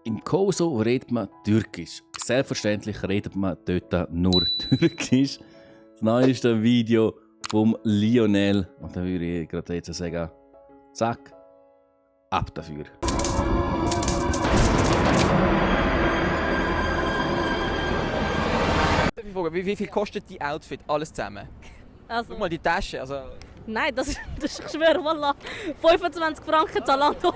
Im Kosovo redet man Türkisch. Selbstverständlich redet man dort nur Türkisch. Das neueste Video vom Lionel. Und dann würde ich gerade jetzt sagen, zack, ab dafür. Wie viel kostet die Outfit, alles zusammen? Also, Schau mal die Tasche, also... nein, das ist ich schwöre, Wallah. 25 Franken Zalando.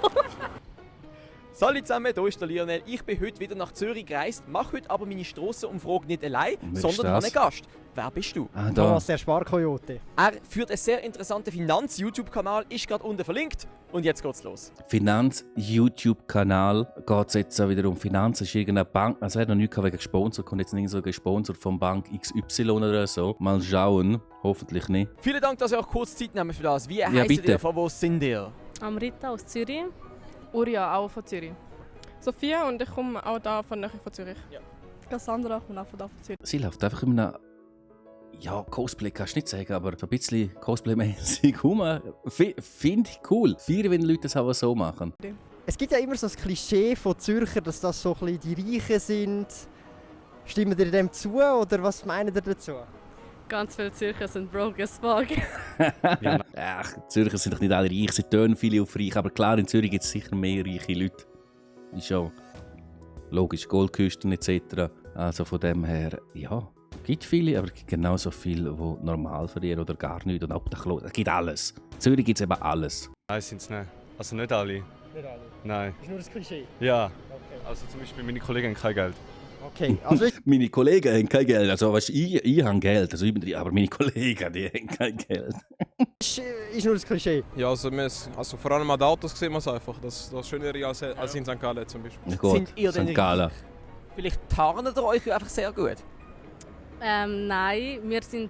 Salut zusammen, hier ist der Lionel. Ich bin heute wieder nach Zürich gereist, mache heute aber meine Strassenumfrage nicht allein, sondern habe einen Gast. Wer bist du? Da. Thomas, der Sparkoyote. Er führt einen sehr interessanten Finanz-YouTube-Kanal, ist gerade unten verlinkt. Und jetzt geht's los. Finanz-YouTube-Kanal geht es jetzt auch wieder um Finanzen. Es ist irgendeine Bank, also er hat noch nichts wegen gesponsert, kommt jetzt nicht so gesponsert von Bank XY oder so. Mal schauen, hoffentlich nicht. Vielen Dank, dass ihr auch kurz Zeit nehmt für das. Wie heisst bitte. ihr? Von wo sind ihr? Amrita aus Zürich. Uria, auch von Zürich. Sophia und ich komme auch da von Nähe von Zürich. Ja. Cassandra kommt auch von da von Zürich. Sie läuft einfach in einem, ja, Cosplay kannst du nicht sagen, aber so ein bisschen Cosplay-mäßig rum. Finde ich cool. Feiern, wenn Leute das auch so machen. Es gibt ja immer so das Klischee von Zürcher, dass das so ein bisschen die Reichen sind. Stimmen ihr dem zu oder was meint ihr dazu? Ganz viele Zürcher sind broke as fuck. Ach, Zürcher sind doch nicht alle reich, sie tönen viele auf reich. Aber klar, in Zürich gibt es sicher mehr reiche Leute. Ist ja logisch, Goldküsten etc. Also von dem her, ja, gibt viele, aber es gibt genauso viele, die normal verdienen oder gar nichts und obdachlos. Es gibt alles. In Zürich gibt es eben alles. Nein, sind es nicht. Also nicht alle. Nicht alle. Nein. Das ist nur das Klischee. Ja. Okay. Also zum Beispiel meine Kollegen haben kein Geld. Okay, also Meine Kollegen haben kein Geld. Also weißt, ich habe Geld, also aber meine Kollegen die haben kein Geld. ist nur das Klischee. Ja, also vor allem an den Autos sieht man es einfach. Das ist schöner als in St. Gallen zum Beispiel. Na gut, Sind ihr denn St. Gallen. Vielleicht tarnt ihr euch einfach sehr gut. Nein, wir sind,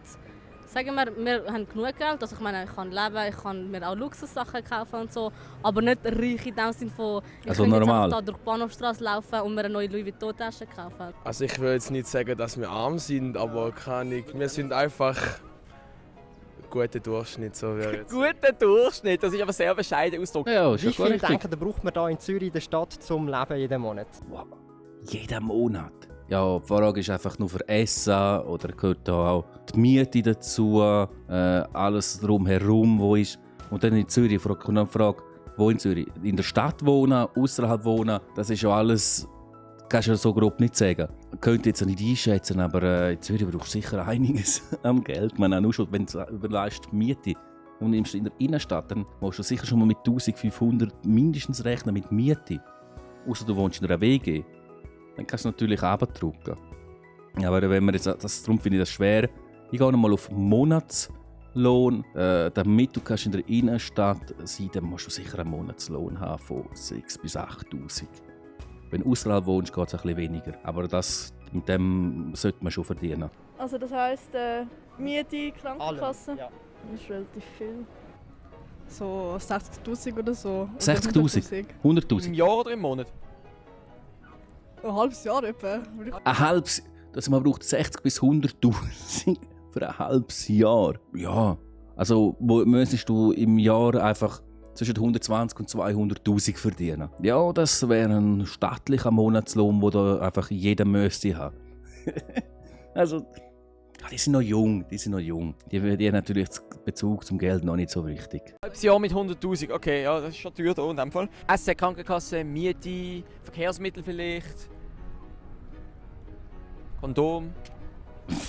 sagen wir haben genug Geld. Also ich meine, ich kann leben, ich kann mir auch Luxussachen kaufen und so. Aber nicht reich in dem Sinne von, ich Also kann jetzt normal. einfach da durch die Bahnhofstrasse laufen und mir eine neue Louis Vuitton-Tasche kaufen. Also ich will jetzt nicht sagen, dass wir arm sind, aber keine Ahnung, wir sind einfach guter Durchschnitt. So wäre jetzt. Guter Durchschnitt, das ist aber sehr bescheiden Ausdruck. Ja, ist Wie ja viel richtig. denken, braucht man da in Zürich in der Stadt zum Leben jeden Monat? Wow. Jeden Monat. Ja, die Frage ist einfach nur für Essen oder gehört da auch die Miete dazu, alles drumherum, wo ist. Und dann in Zürich kommt noch die Frage, wo in Zürich? In der Stadt wohnen, außerhalb wohnen, das ist ja alles, kannst du ja so grob nicht sagen. Man könnte jetzt nicht einschätzen, aber in Zürich brauchst du sicher einiges am Geld. Man auch nur schon, wenn du überlegst, die Miete und nimmst in der Innenstadt, dann musst du sicher schon mal mit 1500 mindestens rechnen mit Miete. Außer du wohnst in einer WG. Dann kannst du natürlich abdrücken. Aber wenn man jetzt, darum finde ich das schwer. Ich gehe nochmal auf Monatslohn. Damit du in der Innenstadt sein kannst, dann musst du sicher einen Monatslohn haben von 6.000 bis 8.000. Wenn du außerhalb wohnst, geht es ein bisschen weniger. Aber mit dem sollte man schon verdienen. Also das heisst, Miete, Krankenkasse? Ja. Das ist relativ viel. So 60'000 oder so. Oder 60'000? 100'000? Im Jahr oder im Monat? Ein halbes Jahr etwa. Ein halbes, dass man braucht 60 bis 100'000 für ein halbes Jahr. Ja, also müsstest du im Jahr einfach zwischen 120 und 200'000 verdienen. Ja, das wäre ein staatlicher Monatslohn, den da einfach jeder müsste haben. Also, die sind noch jung, Die haben natürlich den Bezug zum Geld noch nicht so richtig. Ein halbes Jahr mit 100'000, okay, ja, das ist schon teuer da in dem Fall. Essen, Krankenkasse, Miete, Verkehrsmittel vielleicht, Kondom,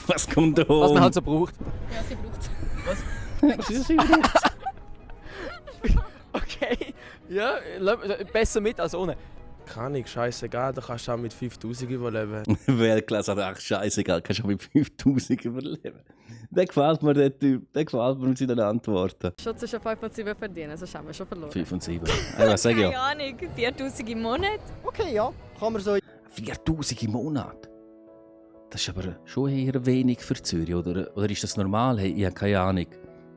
Was kommt da? was man halt so braucht. Ja, sie braucht Okay, ja, besser mit als ohne. Keine Ahnung, scheißegal, da kannst du auch mit 5000 überleben. Weltklasse hat ach scheißegal, kannst du auch mit 5000 überleben. Der gefällt mir, der Typ. Der gefällt mir mit seinen Antworten. Schon zwischen 5 und 7 verdienen, sonst haben wir schon verloren. 5 und 7. Was sag ich ja? keine Ahnung, 4'000 im Monat. Okay, ja. Kann man so... 4000 im Monat? Das ist aber schon eher wenig für Zürich, oder ist das normal? Hey, ich habe keine Ahnung.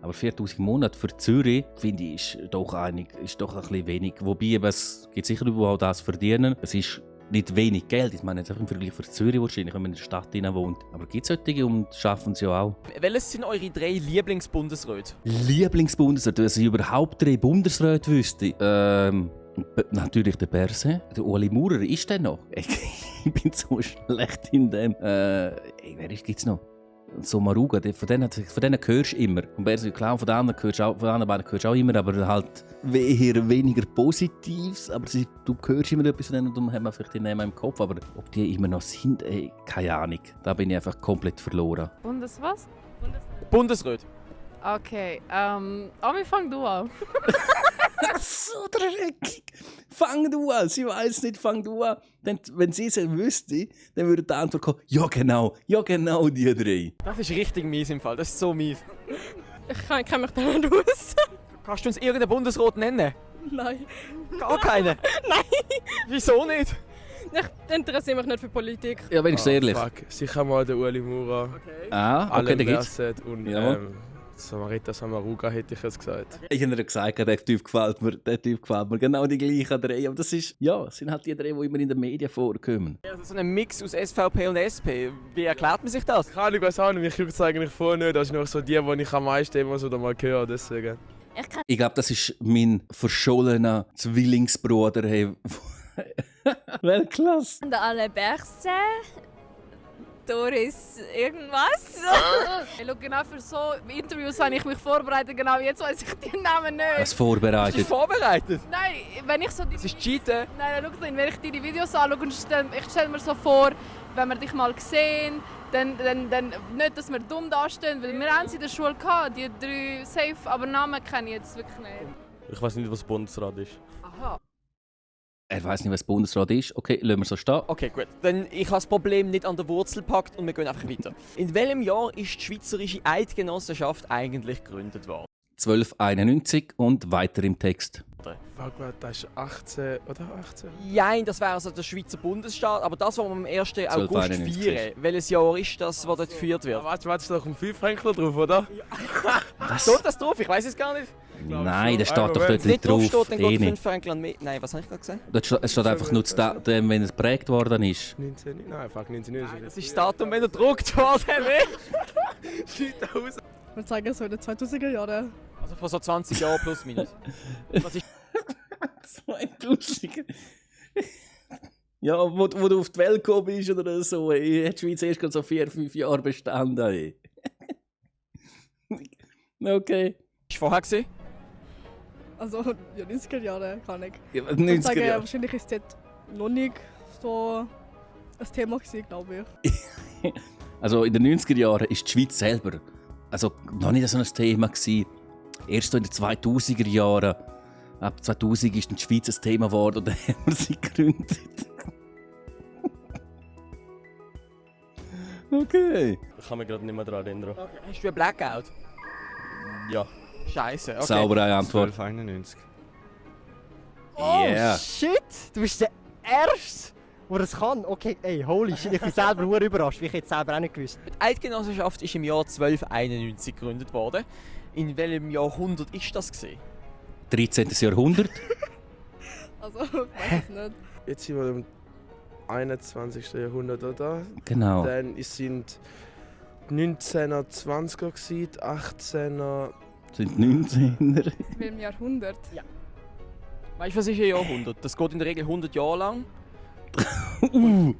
Aber 4000 im Monat für Zürich, finde ich, ist doch ein bisschen wenig. Wobei eben, es gibt sicher Leute, die auch das verdienen. Es ist nicht wenig Geld. Ich meine, jetzt auch im Vergleich für Zürich wahrscheinlich, wenn man in der Stadt wohnt. Aber gibt es solche und schaffen es ja auch. Welches sind eure 3 Lieblingsbundesräte? Lieblingsbundesrat, dass ich überhaupt 3 Bundesräte wüsste. Natürlich der Berse. Der Ueli Maurer ist der noch. Ich bin so schlecht in dem. Wer gibt es noch? So Maruga, von denen hörst du immer. Von Berse Clown, von den anderen beiden hörst du auch immer, aber halt eher weniger Positives. Aber du hörst immer etwas von denen und dann haben wir vielleicht den Namen im Kopf. Aber ob die immer noch sind, keine Ahnung. Da bin ich einfach komplett verloren. Was? Bundesrat. Okay, Ami, fang du an. So dreckig. Fang du an. Sie weiß nicht, fang du an. Denn, wenn sie es wüsste, dann würde die Antwort kommen, ja genau, die drei. Das ist richtig mies im Fall, das ist so mies. Ich kenne mich da nicht aus. Kannst du uns irgendeinen Bundesrat nennen? Nein. Gar keinen? Nein. Wieso nicht? Ich interessiere mich nicht für Politik. Ja, wenigstens ehrlich. Fuck. Sicher mal der Ueli Maurer. Okay, der gibt's. Und Ja. Samarita Samaruga hätte ich jetzt gesagt. Ich habe gesagt, der Typ gefällt mir. Genau die gleichen drei. Aber das ist, ja, sind halt die drei, die immer in den Medien vorkommen. Also so ein Mix aus SVP und SP. Wie erklärt man sich das? Keine Ahnung, weiß auch nicht. Mich juckt es eigentlich voll nicht. Das ist noch so die ich am meisten immer so mal höre. Deswegen. Ich glaube, das ist mein verschollener Zwillingsbruder. Hey. Weltklasse. Der Alain Berset, Doris irgendwas. Hey, schau, genau für so Interviews habe ich mich vorbereitet. Genau jetzt weiß ich die Namen nicht. Was Bist du vorbereitet? vorbereitet? Nein, wenn ich so die Das ist Cheaten. Nein, schau, wenn ich die Videos anschaue und ich stelle mir so vor, wenn wir dich mal sehen, dann nicht, dass wir dumm dastehen, weil wir haben sie in der Schule gehabt, die 3 safe, aber Namen kenne ich jetzt wirklich nicht. Ich weiß nicht, was Bundesrat ist. Aha. Er weiß nicht, was Bundesrat ist. Okay, lassen wir so stehen. Okay, gut. Dann ich habe das Problem nicht an der Wurzel gepackt und wir gehen einfach weiter. In welchem Jahr ist die Schweizerische Eidgenossenschaft eigentlich gegründet worden? 1291 und weiter im Text. Fuck, das ist 18 oder 18? Nein, das wäre also der Schweizer Bundesstaat, aber das, was wir am 1. August 1291. feiern. Welches Jahr ist das, was dort geführt wird? Warte, ist doch um 5 Franken drauf, oder? Was? Steht das drauf? Ich weiß es gar nicht. Nein, das steht doch Wenn dort Wenn es nicht nicht drauf. drauf steht, dann geht nicht. 5 Franken an mehr. Nein, was habe ich gerade gesagt? Es steht einfach nur das Datum, wenn es geprägt worden ist. 19? Nein, fuck, 19. Das ist das Datum, wenn er gedruckt worden ist. Scheiße aus. Ich würde sagen, so in den 2000er Jahren. Also vor so 20 Jahren plus minus. Was ist 2000. Ja, wo du auf die Welt gekommen bist oder so, hat die Schweiz erst gerade so 4-5 Jahre bestanden. Ey. Okay. ist vorher gewesen? Also, ja, 90er Jahre kann ich. Ja, Ich würde 90er sagen, Jahre. wahrscheinlich ist es noch nicht so ein Thema gewesen, glaube ich. Also in den 90er Jahren ist die Schweiz selber also noch nicht so ein Thema gewesen. Erst so in den 2000er Jahren. Ab 2000 ist die Schweiz ein Thema geworden und dann haben wir sie gegründet. Okay. Ich kann mich gerade nicht mehr daran erinnern. Okay. Hast du einen Blackout? Ja, Scheiße, okay. Saubere Antwort. 1291. Yeah. Oh shit! Du bist der Erste, der das kann. Okay, ey, holy shit, ich bin selber nur überrascht, wie ich jetzt selber auch nicht gewusst. Die Eidgenossenschaft ist im Jahr 1291 gegründet worden. In welchem Jahrhundert ist das gewesen? 13. Jahrhundert. Also, ich weiß es nicht. Jetzt sind wir im 21. Jahrhundert, oder? Genau. Dann sind 19er, 20er, gewesen, 18er. Sind 19er. In welchem Jahrhundert? Ja. Weißt du, was ist ein Jahrhundert? Das geht in der Regel 100 Jahre lang. Entschuldigung.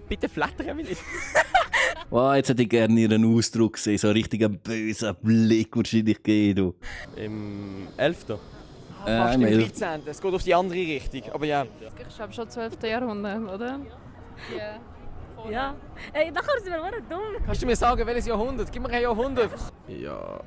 Bitte flattern wir nicht. Wow, jetzt hätte ich gerne Ihren Ausdruck gesehen. So richtig ein böser Blick wahrscheinlich gegeben. Im 11. Fast im Im 13. Es geht auf die andere Richtung. Aber ja. Ich glaube schon 12. Jahrhundert, oder? Ja. Ja. Ey, nachher sind wir nur dumm. Kannst du mir sagen, welches Jahrhundert? Gib mir ein Jahrhundert. Ja.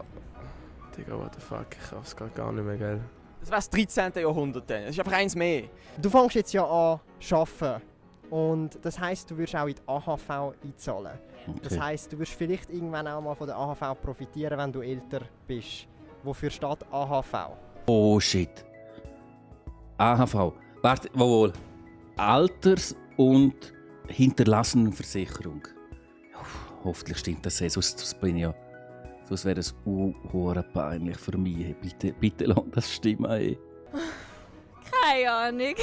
Digga, what the fuck, ich hab's gar nicht mehr, gell? Das wäre das 13. Jahrhundert dann. Das ist einfach eins mehr. Du fängst jetzt ja an zu arbeiten. Und das heisst, du wirst auch in die AHV einzahlen. Das Okay. heisst, du wirst vielleicht irgendwann auch mal von der AHV profitieren, wenn du älter bist. Wofür steht AHV? Oh shit. AHV. Warte, wohl. Alters- und Hinterlassenenversicherung. Hoffentlich stimmt das eh, sonst bin ich ja. Sonst wäre es hure peinlich für mich. Bitte lass das stimmen. Ey. Keine Ahnung.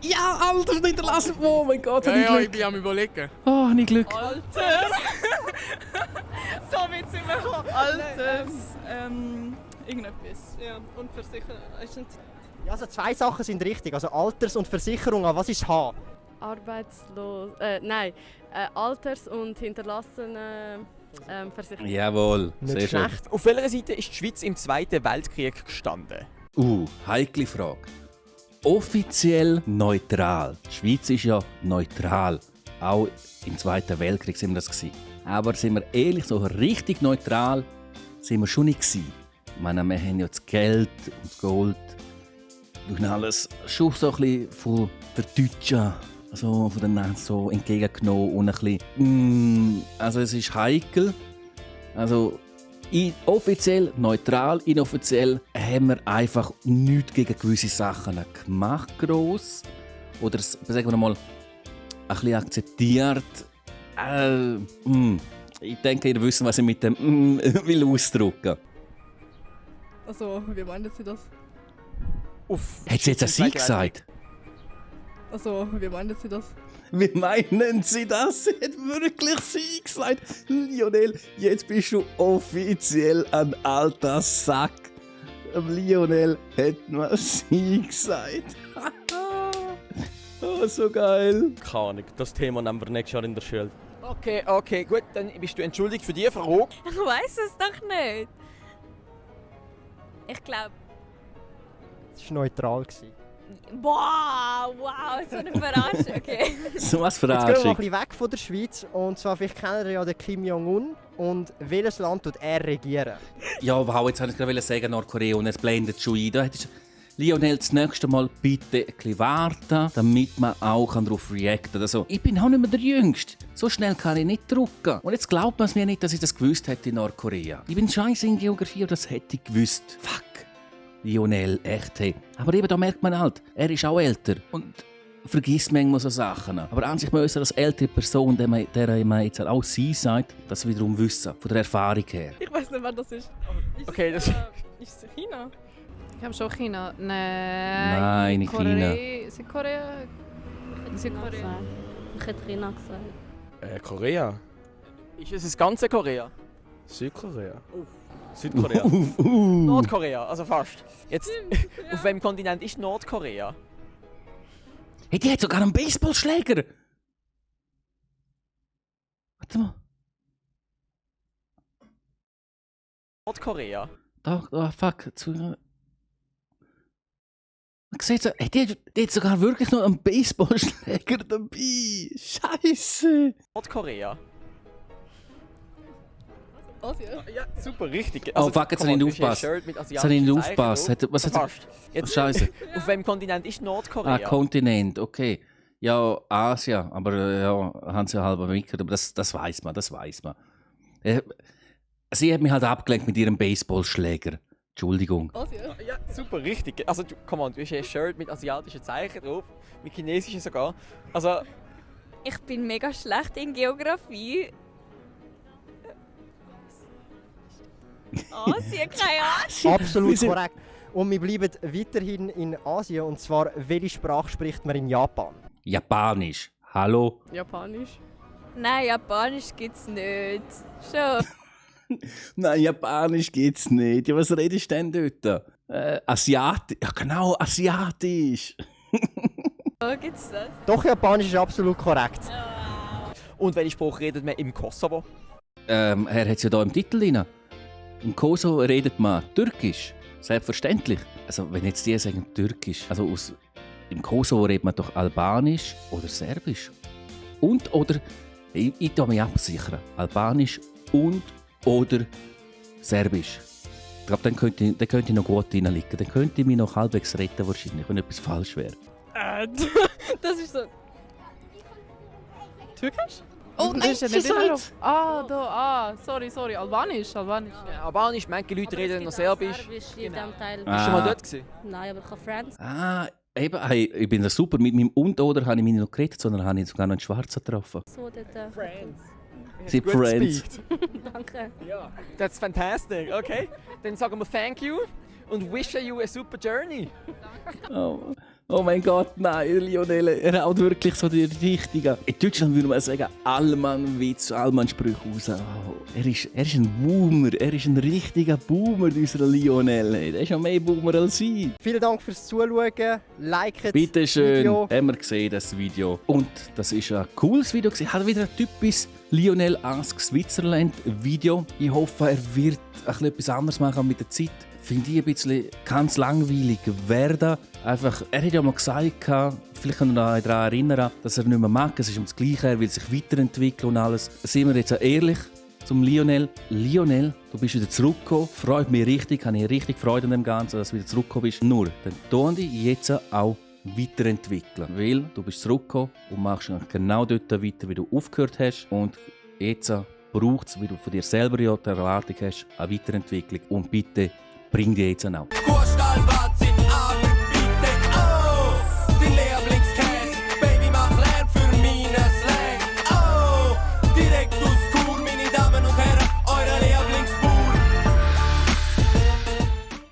Ja, Alters- und Hinterlassen. Oh mein Gott, hab ich Glück. bin am überlegen. Oh, hab ich Glück. Alter! So weit sind wir gekommen. Alters. Irgendetwas. Ja, und versichern. Ja, also 2 Sachen sind richtig. Also Alters- und Versicherung. Was ist H? Alters- und hinterlassene Versicherung. Jawohl, Nicht sehr schön. schlecht. Auf welcher Seite ist die Schweiz im Zweiten Weltkrieg gestanden? Heikle Frage. Offiziell neutral. Die Schweiz ist ja neutral. Auch im Zweiten Weltkrieg sind wir das gewesen. Aber sind wir ehrlich, so richtig neutral sind wir schon nicht gewesen. Ich meine, wir haben ja das Geld und das Gold und alles schon so ein bisschen von der Deutschen, also von den Nazis so entgegengenommen und ein bisschen, also es ist heikel. Also offiziell neutral, inoffiziell haben wir einfach nichts gegen gewisse Sachen gemacht, gross. Oder sagen wir mal, ein bisschen akzeptiert. Ich denke, ihr wisst, was ich mit dem will ausdrücken. Also, wie meinen Sie das? Hat sie jetzt ein Sie gesagt? Also, wie meinen Sie das? Wie meinen Sie das? Sie hat wirklich Sie gesagt. Lionel, jetzt bist du offiziell ein alter Sack. Lionel hat mir Sie gesagt. Oh, so geil. Keine Ahnung, das Thema nehmen wir nächstes Jahr in der Schule. Okay, gut, dann bist du entschuldigt für die Frage. Ich weiß es doch nicht. Ich glaube. Es war neutral. Boah, wow, so eine Verarschung. Okay. So was Jetzt gehen wir mal Verarschung. ein bisschen weg von der Schweiz. Und zwar, vielleicht kennt ihr ja den Kim Jong-un. Und welches Land tut er regieren? Ja, wow, jetzt wollte ich gerade sagen, Nordkorea und es blendet schon ein. Da hättest Lionel, das nächste Mal bitte ein bisschen warten, damit man auch darauf reagieren kann. Also, ich bin auch nicht mehr der Jüngste. So schnell kann ich nicht drucken. Und jetzt glaubt man es mir nicht, dass ich das gewusst hätte in Nordkorea. Ich bin scheiße in Geografie und das hätte ich gewusst. Fuck. Lionel, echt, hey. Aber eben, da merkt man halt, er ist auch älter. Und vergisst manchmal so Sachen. Aber an sich müssen als ältere Person, der man jetzt auch sie sagt, das wiederum wissen, von der Erfahrung her. Ich weiß nicht, wer das ist. Okay, das Ist es China? Ich glaube schon China. Nein, nicht China. Südkorea? Südkorea. Ich hätte China gesagt. Korea? ist es das ganze Korea? Südkorea? Südkorea. Nordkorea, also fast. Jetzt, auf welchem Kontinent ist Nordkorea? Hey, die hat sogar einen Baseballschläger! Warte mal. Nordkorea. Da, fuck. Man sieht so, hey, die hat sogar wirklich noch einen Baseballschläger dabei. Scheiße. Nordkorea. Asien? Ja, super, richtig. Oh, fuck, jetzt komm habe ich on, nicht du hast ein aufgepasst. Shirt mit Jetzt habe ich nicht asiatischen aufgepasst. Zeichen drauf. Was hat Fast. Jetzt, Scheiße. auf welchem Kontinent ist Nordkorea? Kontinent, okay. Ja, Asien, aber ja, haben sie ja halber mitgekriegt, aber das weiß man, Sie hat mich halt abgelenkt mit ihrem Baseballschläger. Entschuldigung. Asien? Ja, super, richtig. Also, du hast ein Shirt mit asiatischen Zeichen drauf, mit chinesischen sogar. Also, Ich bin mega schlecht in Geografie. Asien, keine Ahnung. Absolut korrekt. Und wir bleiben weiterhin in Asien. Und zwar, welche Sprache spricht man in Japan? Japanisch. Hallo? Japanisch? Nein, Japanisch gibt's nicht. Schon. Nein, Japanisch geht's nicht. Ja, was redest du denn dort? Asiatisch. Ja, genau, Asiatisch. Wo gibt's das? Doch, Japanisch ist absolut korrekt. und welche Sprache redet man im Kosovo? Er hat es ja hier im Titel drin. Im Kosovo redet man Türkisch. Selbstverständlich. Also, wenn jetzt die sagen Türkisch, also im Kosovo redet man doch Albanisch oder Serbisch. Oder, ich tue mich absichern, Albanisch oder Serbisch. Ich glaube, dann könnte ich noch gut reinliegen. Dann könnte ich mich noch halbwegs retten, wahrscheinlich, wenn etwas falsch wäre. Das ist so. Türkisch? Oh nein, ist ja nicht Scheiße. in Europa. Sorry. Albanisch. Ja, Albanisch, manche Leute reden noch Serbisch. Serbisch in diesem Teil. Bist du schon mal dort gewesen? Nein, aber ich habe Friends. Eben, hey, ich bin da super. Mit meinem oder habe ich mich nicht noch geredet, sondern habe ich sogar noch einen Schwarzen getroffen. So dort. Sie Gut Friends. gespeakt. Danke. Ja, that's fantastic. Okay, dann sagen wir thank you und wishing you a super journey. Oh, Oh mein Gott, nein, Lionel, er haut wirklich so die richtigen. In Deutschland würde man sagen, Allmann-Witz, Allmann-Sprüche raus. Oh, er ist ein Boomer, er ist ein richtiger Boomer, unser Lionel. Er ist ja mehr Boomer als ich. Vielen Dank fürs Zuschauen. Liket das Bitte schön, Video. haben wir gesehen, das Video. Und das ist ein cooles Video. Hat wieder ein typisches Lionel Ask Switzerland Video. Ich hoffe, er wird etwas anderes machen mit der Zeit. Finde ich ein bisschen ganz langweilig werden. Einfach, er hat ja mal gesagt, vielleicht kann er noch daran erinnern, dass er nicht mehr mag. Es ist um das Gleiche, er will sich weiterentwickeln und alles. Seien wir jetzt auch ehrlich zum Lionel. Lionel, du bist wieder zurückgekommen. Freut mich richtig, habe ich richtig Freude an dem Ganzen, dass du wieder zurückgekommen bist. Nur, dann tun dich jetzt auch weiterentwickeln. Weil du bist zurückgekommen und machst genau dort weiter, wie du aufgehört hast. Und jetzt braucht es, wie du von dir selber ja die Erwartung hast, eine Weiterentwicklung. Und bitte, bring die jetzt auch.